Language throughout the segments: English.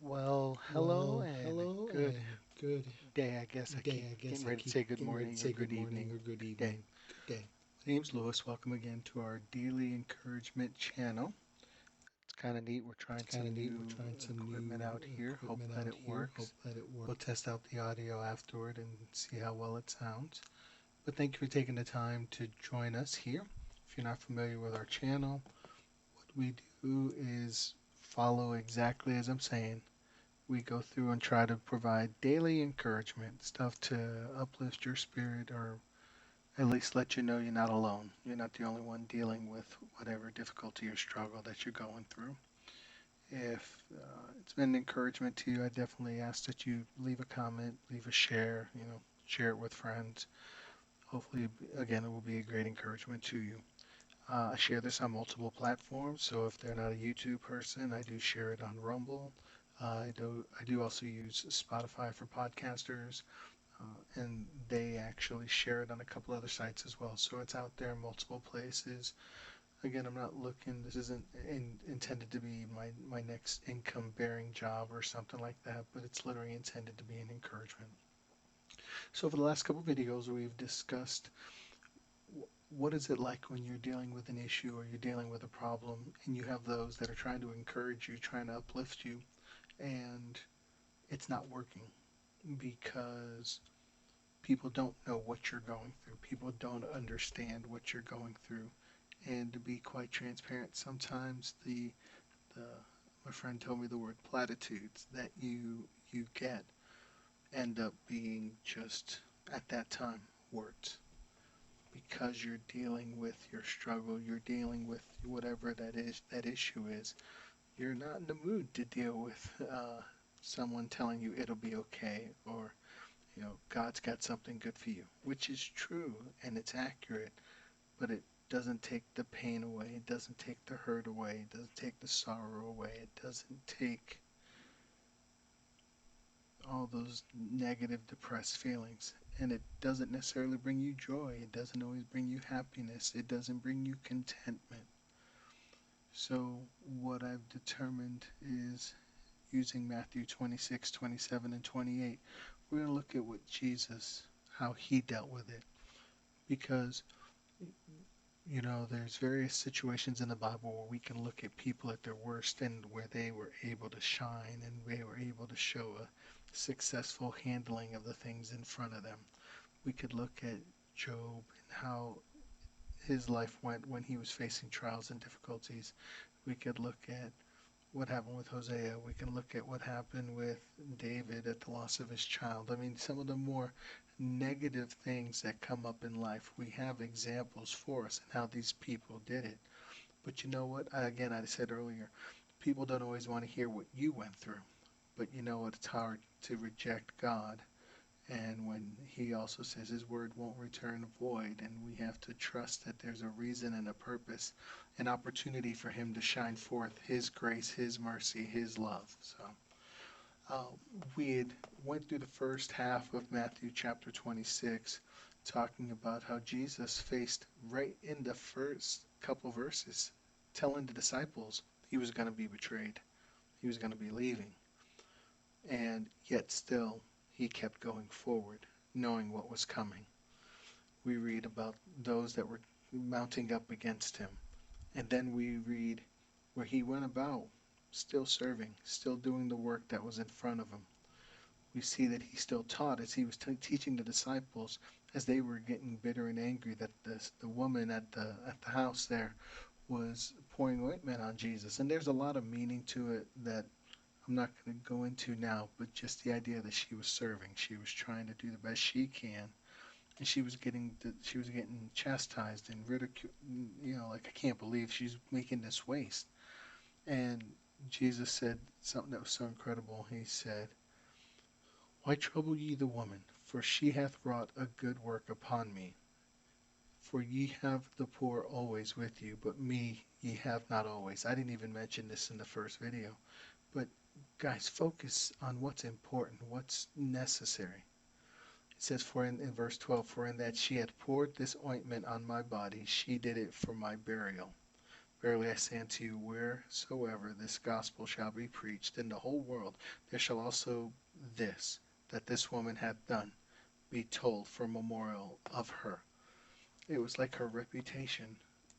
Well, hello Well, and hello good and good day. I guess I keep day. I guess getting I ready to keep say good getting ready to morning or say good good morning evening or or good good day. evening. Good day. My name's Lewis. Welcome again to our daily encouragement channel. It's kind of neat. We're trying It's kind some of neat. We're new trying some equipment new out here. Hope equipment that out it here. Hope works. that it We'll works. test out the audio afterward and see how well it sounds. But thank you for taking the time to join us here. If you're not familiar with our channel, what we do is follow exactly as I'm saying. We go through and try to provide daily encouragement, stuff to uplift your spirit or at least let you know you're not alone. You're not the only one dealing with whatever difficulty or struggle that you're going through. If it's been an encouragement to you, I definitely ask that you leave a comment, leave a share, share it with friends. Hopefully, again, it will be a great encouragement to you. I share this on multiple platforms, so if they're not a YouTube person, I do share it on Rumble. I do also use Spotify for podcasters, and they actually share it on a couple other sites as well. So it's out there in multiple places. Again, I'm not looking. This isn't intended to be my next income bearing job or something like that, but it's literally intended to be an encouragement. So for the last couple videos, we've discussed what is it like when you're dealing with an issue or you're dealing with a problem and you have those that are trying to encourage you, trying to uplift you, and it's not working because people don't know what you're going through. People don't understand what you're going through. And to be quite transparent, sometimes the my friend told me the word platitudes that you get end up being just at that time words because you're dealing with your struggle, you're dealing with whatever that issue is. You're not in the mood to deal with someone telling you it'll be okay or God's got something good for you, which is true and it's accurate, but it doesn't take the pain away. It doesn't take the hurt away. It doesn't take the sorrow away. It doesn't take all those negative, depressed feelings. And it doesn't necessarily bring you joy. It doesn't always bring you happiness. It doesn't bring you contentment. So, what I've determined is using Matthew 26, 27, and 28, we're going to look at what Jesus, how he dealt with it. Because there's various situations in the Bible where we can look at people at their worst and where they were able to shine and they were able to show a successful handling of the things in front of them. We could look at Job and how his life went when he was facing trials and difficulties. We could look at what happened with Hosea. We can look at what happened with David at the loss of his child. I mean, some of the more negative things that come up in life, we have examples for us and how these people did it. But you know what? Again, I said earlier, people don't always want to hear what you went through. But you know what? It's hard to reject God. And when he also says his word won't return void, and we have to trust that there's a reason and a purpose, an opportunity for him to shine forth his grace, his mercy, his love. So uh, we had went through the first half of Matthew chapter 26, talking about how Jesus faced right in the first couple verses, telling the disciples he was going to be betrayed, he was going to be leaving, and yet still he kept going forward, knowing what was coming. We read about those that were mounting up against him. And then we read where he went about still serving, still doing the work that was in front of him. we see that he still taught as he was teaching the disciples as they were getting bitter and angry that the woman at the house there was pouring ointment on Jesus. And there's a lot of meaning to it that I'm not going to go into now, but just the idea that she was serving, she was trying to do the best she can, and she was getting chastised and ridiculed. You know, like I can't believe she's making this waste. And Jesus said something that was so incredible. He said, "Why trouble ye the woman? For she hath wrought a good work upon me. For ye have the poor always with you, but me ye have not always." I didn't even mention this in the first video, but guys, focus on what's important, what's necessary. It says, in verse 12, "For in that she hath poured this ointment on my body, she did it for my burial. Verily I say unto you, wheresoever this gospel shall be preached in the whole world, there shall also this, that this woman hath done, be told for memorial of her." It was like her reputation.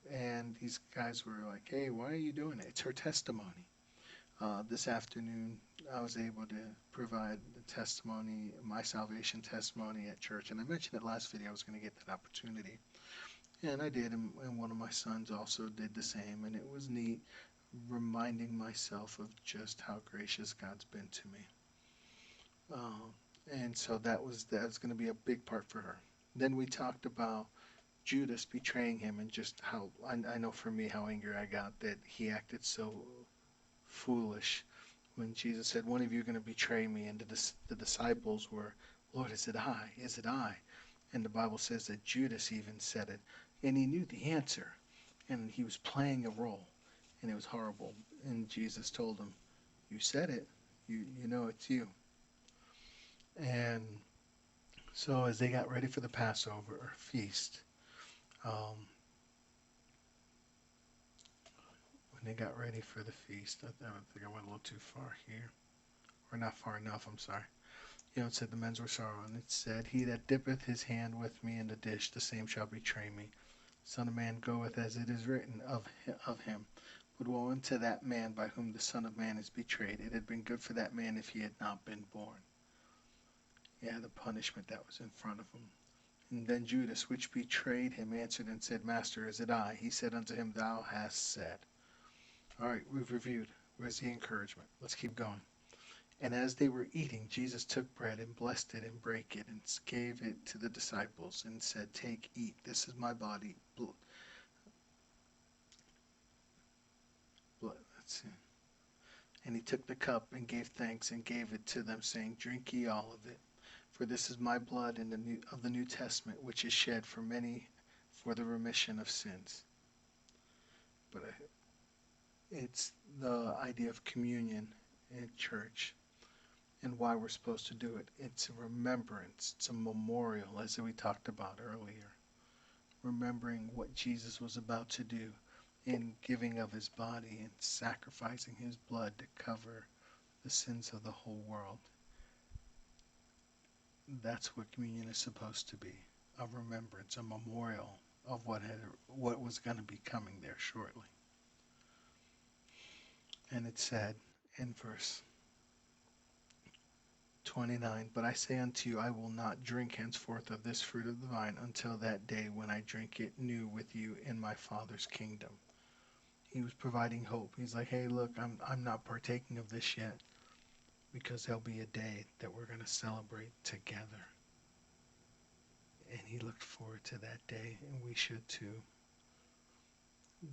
And these guys were like, "Hey, why are you doing it?" It's her testimony. This afternoon, I was able to provide the testimony, my salvation testimony at church. And I mentioned it last video, I was going to get that opportunity. And I did, and one of my sons also did the same. And it was neat reminding myself of just how gracious God's been to me. And so that's going to be a big part for her. Then we talked about Judas betraying him and just how I know for me how angry I got that he acted so foolish when Jesus said, "One of you are going to betray me," and the disciples were, "Lord, is it I? Is it I?" And the Bible says that Judas even said it, and he knew the answer, and he was playing a role, and it was horrible. And Jesus told him, "You said it. You know it's you." And so as they got ready for the Passover feast, um, when they got ready for the feast, I think I went a little too far here, or not far enough. I'm sorry. You know, it said the men's were sorrow, and it said, "He that dippeth his hand with me in the dish, the same shall betray me. Son of Man goeth as it is written of him. But woe unto that man by whom the Son of Man is betrayed. It had been good for that man if he had not been born." Yeah, the punishment that was in front of him. And then Judas, which betrayed him, answered and said, "Master, is it I?" He said unto him, "Thou hast said." All right, we've reviewed. Where's the encouragement? Let's keep going. "And as they were eating, Jesus took bread and blessed it and brake it and gave it to the disciples and said, Take, eat, this is my body." Let's see. "And he took the cup and gave thanks and gave it to them, saying, Drink ye all of it. For this is my blood of the New Testament, which is shed for many for the remission of sins." But it's the idea of communion in church and why we're supposed to do it. It's a remembrance. It's a memorial, as we talked about earlier. Remembering what Jesus was about to do in giving of his body and sacrificing his blood to cover the sins of the whole world. That's what communion is supposed to be, a remembrance, a memorial of what was going to be coming there shortly. And it said in verse 29, "But I say unto you, I will not drink henceforth of this fruit of the vine until that day when I drink it new with you in my Father's kingdom." He was providing hope. He's like, "Hey, look, I'm not partaking of this yet because there'll be a day that we're going to celebrate together." And he looked forward to that day, and we should too.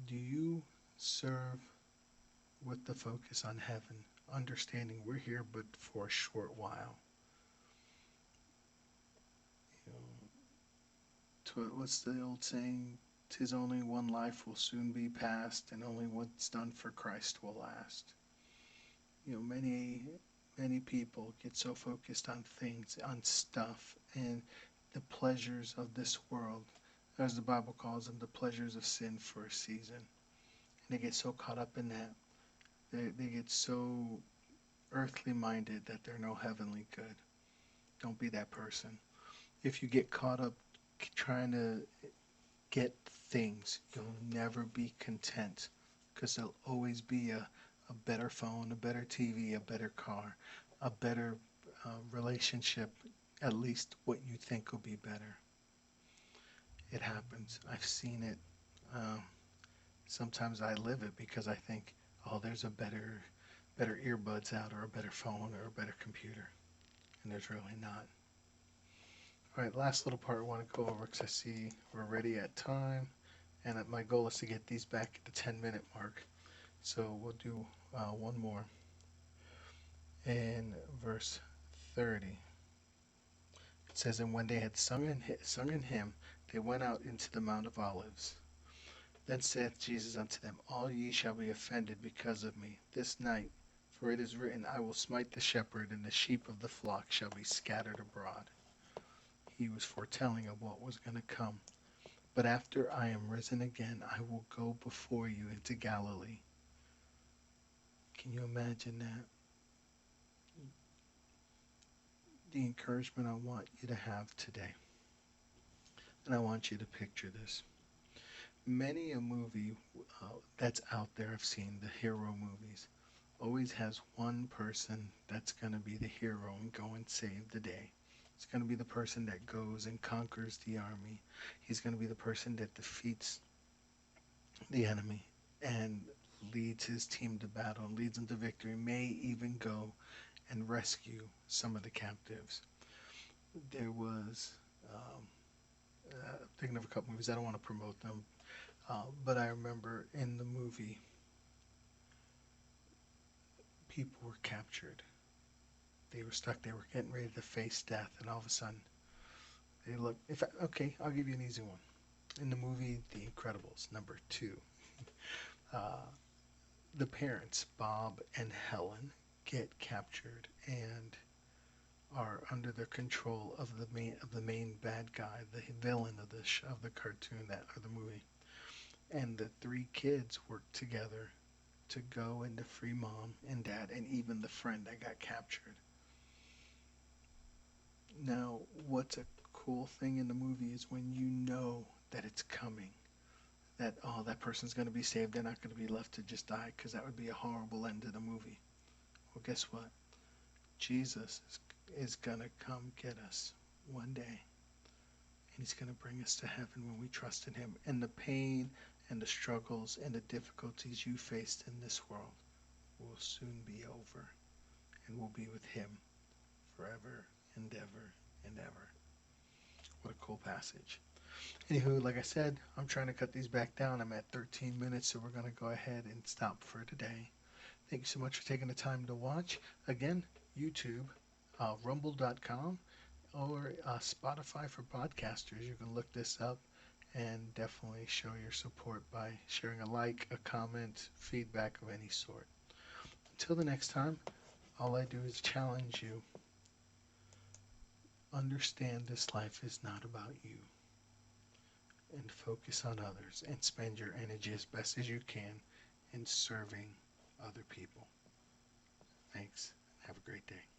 Do you serve with the focus on heaven, understanding we're here but for a short while? You know, what's the old saying? "'Tis only one life will soon be past, and only what's done for Christ will last." You know, many people get so focused on things, on stuff, and the pleasures of this world, as the Bible calls them, the pleasures of sin for a season. And they get so caught up in that. They get so earthly minded that they're no heavenly good. Don't be that person. If you get caught up trying to get things, you'll never be content, because there'll always be a better phone, a better TV, a better car, a better relationship at least what you think will be better. It happens. I've seen it. Um, Sometimes I live it because I think, oh, there's a better earbuds out, or a better phone, or a better computer, and there's really not. All right, last little part I want to go over because I see we're already at time, and my goal is to get these back at the 10-minute mark. So we'll do one more in verse 30. It says, "And when they had sung an hymn, they went out into the Mount of Olives. Then saith Jesus unto them, All ye shall be offended because of me this night. For it is written, I will smite the shepherd, and the sheep of the flock shall be scattered abroad." He was foretelling of what was going to come. "But after I am risen again, I will go before you into Galilee." Can you imagine that? The encouragement I want you to have today. And I want you to picture this. Many a movie that's out there I've seen, the hero movies, always has one person that's going to be the hero and go and save the day. It's going to be the person that goes and conquers the army. He's going to be the person that defeats the enemy and leads his team to battle, leads them to victory, may even go and rescue some of the captives. There was, thinking of a couple movies, I don't want to promote them, but I remember in the movie, people were captured. They were stuck. They were getting ready to face death, and all of a sudden, they look. Okay, I'll give you an easy one. In the movie The Incredibles, number 2, uh, the parents, Bob and Helen, get captured and are under the control of the main bad guy, the villain of the cartoon that or the movie. And the three kids work together to go and to free mom and dad and even the friend that got captured. Now, what's a cool thing in the movie is when you know that it's coming, that, oh, that person's going to be saved, they're not going to be left to just die, because that would be a horrible end to the movie. Well, guess what? Jesus is going to come get us one day, and he's going to bring us to heaven when we trust in him. And the pain and the struggles and the difficulties you faced in this world will soon be over, and we'll be with him forever and ever and ever. What a cool passage. Anywho, like I said, I'm trying to cut these back down. I'm at 13 minutes, so we're going to go ahead and stop for today. Thank you so much for taking the time to watch. Again, YouTube, rumble.com, or Spotify for podcasters. You can look this up and definitely show your support by sharing a like, a comment, feedback of any sort. Until the next time, all I do is challenge you. Understand this life is not about you, and focus on others and spend your energy as best as you can in serving other people. Thanks. Have a great day.